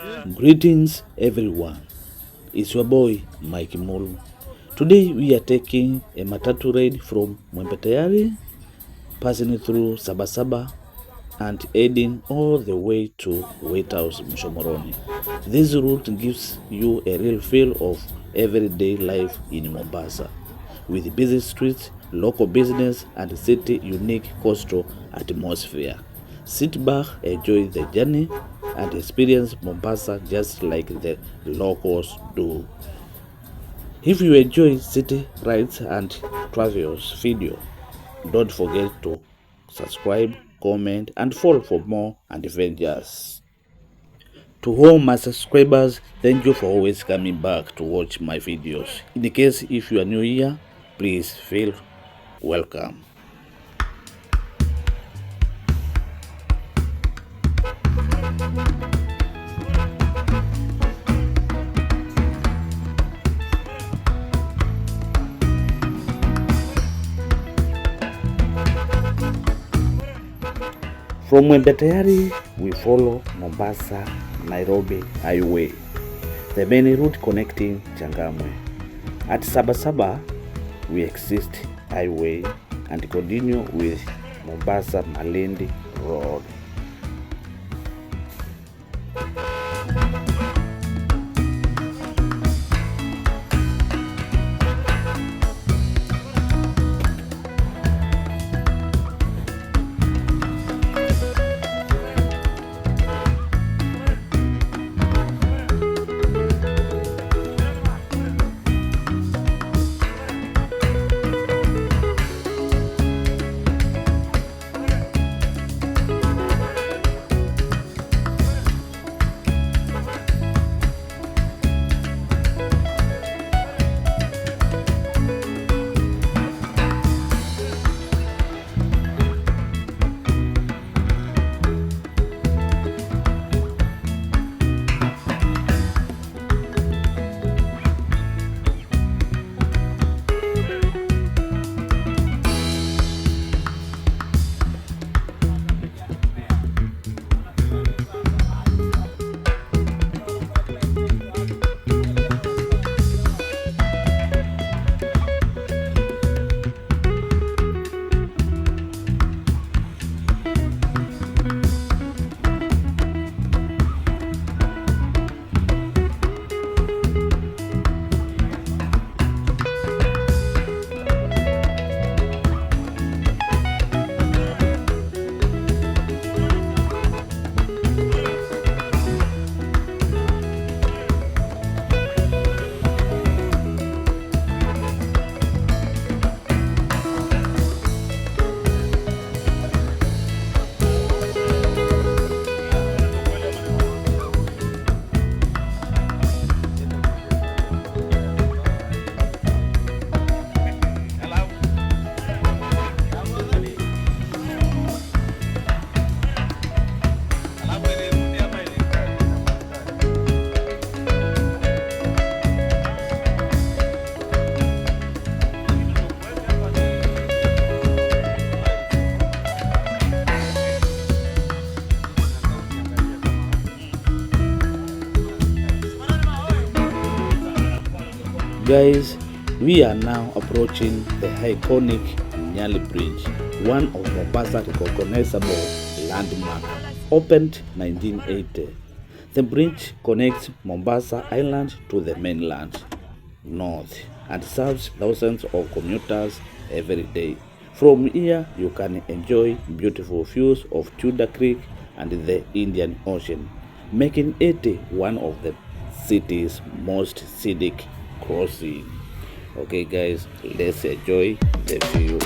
Greetings everyone, it's your boy Mike Mulu. Today we are taking a Matatu ride from Mwembe Tayari, passing through Saba Saba and heading all the way to House Mshomoroni. This route gives you a real feel of everyday life in Mombasa, with busy streets, local business and city unique coastal atmosphere. Sit back, enjoy the journey and experience Mombasa just like the locals do. If you enjoy city rides and travels video, don't forget to subscribe, comment and follow for more adventures. To all my subscribers, thank you for always coming back to watch my videos. In case if you are new here, please feel welcome. From Mwembe Tayari, we follow Mombasa Nairobi Highway, the main route connecting Changamwe. At Saba Saba, we exit highway and continue with Mombasa Malindi Road. Guys, we are now approaching the iconic Nyali Bridge, one of Mombasa recognizable landmark, opened 1980. The bridge connects Mombasa Island to the mainland, north, and serves thousands of commuters every day. From here, you can enjoy beautiful views of Tudor Creek and the Indian Ocean, making it one of the city's most scenic crossing. Okay guys, let's enjoy the view.